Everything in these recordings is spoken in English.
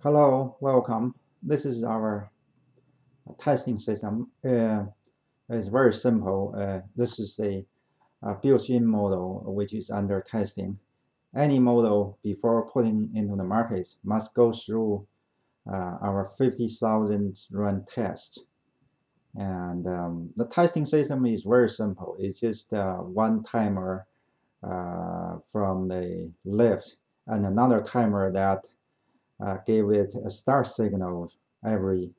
Hello, welcome. This is our testing system. It's very simple. This is a built-in model which is under testing. Any model before putting into the market must go through our 50,000 run test. And the testing system is very simple. It's just one timer from the left and another timer that gave it a start signal every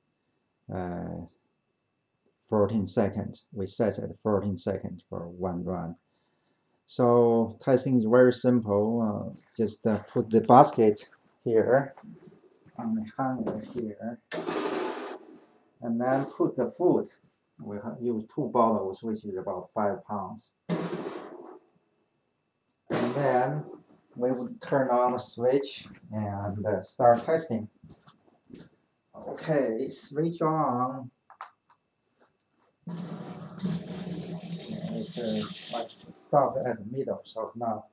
14 seconds. We set at 14 seconds for one run. So testing is very simple. Just put the basket here on the hanger here, and then put the food. We use 2 bottles, which is about 5 pounds. And then we would turn on the switch and start testing. Okay, switch on. It's like stop at the middle, so now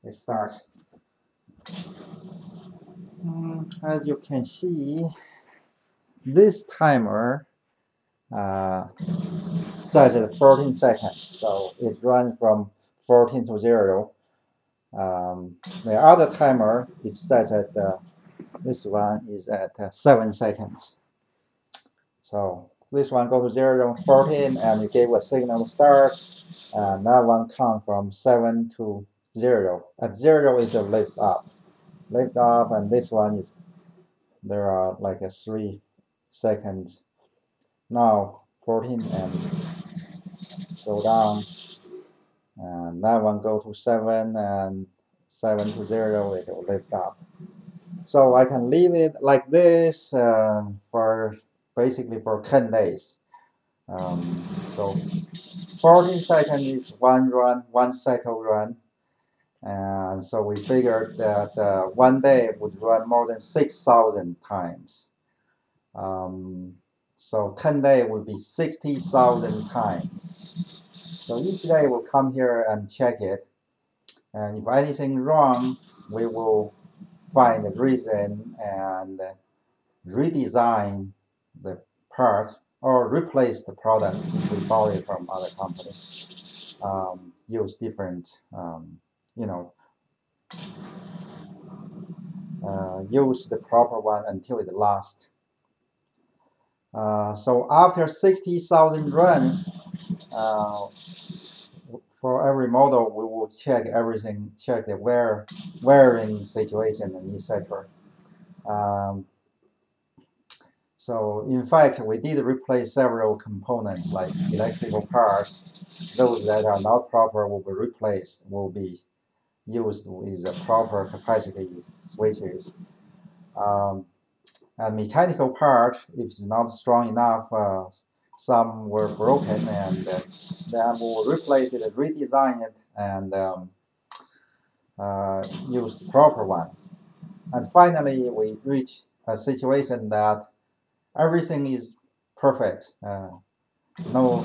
it starts. As you can see, this timer set at 14 seconds, so it runs from 14 to 0. The other timer is set at this one is at 7 seconds. So this one go to 0 to 14 and it gave a signal start, and that one count from 7 to 0. At 0 is a lift up, and this one is there are like a 3 seconds. Now 14 and go down, and that one go to 7 and 7 to 0 it will lift up. So I can leave it like this for basically for 10 days. So 14 seconds is one run, 1 cycle run. And so we figured that one day would run more than 6,000 times. So 10 days would be 60,000 times. So each day we'll come here and check it. And if anything wrong, we will find the reason and redesign the part or replace the product if we bought it from other companies. Use different, use the proper one until it lasts. So after 60,000 runs, for every model, we will check everything, check the wearing situation and etc. So in fact, we did replace several components like electrical parts. Those that are not proper will be replaced, will be used with the proper capacity switches. And mechanical part, if it's not strong enough, some were broken, and then we'll replace it, redesign it, and use the proper ones. And finally, we reach a situation that everything is perfect. No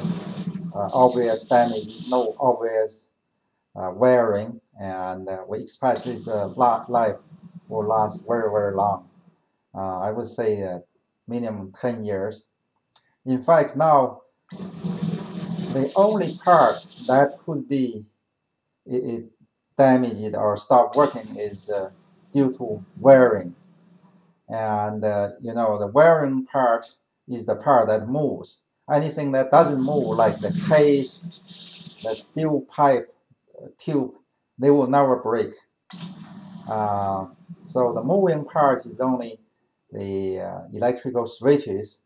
obvious damage, no obvious wearing, and we expect this life will last very, very long. I would say that minimum 10 years. In fact, now the only part that could be it damaged or stop working is due to wearing. And the wearing part is the part that moves. Anything that doesn't move, like the case, the steel pipe, tube, they will never break. So the moving part is only the electrical switches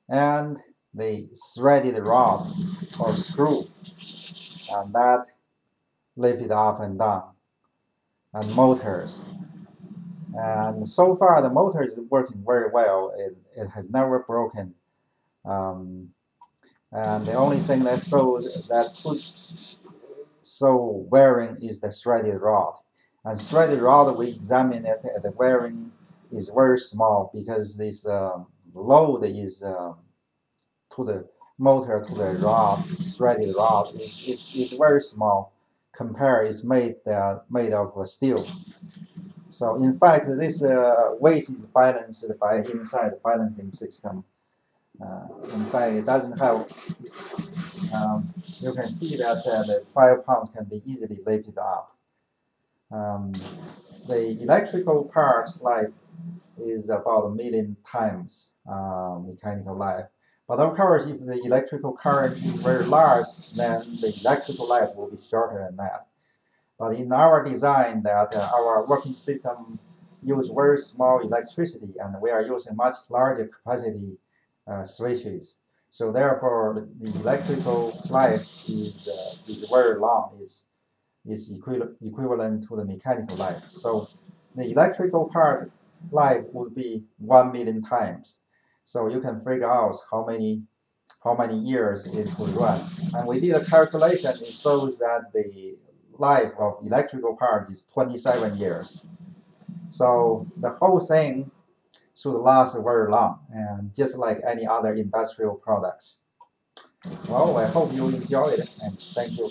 and the threaded rod or screw, and that lift it up and down, and motors. And so far the motor is working very well. It has never broken. And the only thing that could show wearing is the threaded rod. And threaded rod, we examine it, the wearing is very small because this load is to the motor, to the rod, threaded rod is very small. Compared, it's made of steel. So in fact, this weight is balanced by inside balancing system. In fact, it doesn't have. You can see that the 5 pounds can be easily lifted up. The electrical part life is about 1,000,000 times mechanical life. But of course, if the electrical current is very large, then the electrical life will be shorter than that. But in our design, that our working system use very small electricity, and we are using much larger capacity switches. So therefore, the electrical life is very long. Is equivalent to the mechanical life. So the electrical part life would be 1,000,000 times. So you can figure out how many years it could run. And we did a calculation. It shows that the life of electrical part is 27 years. So the whole thing should last very long, and just like any other industrial products. Well, I hope you enjoyed it, and thank you.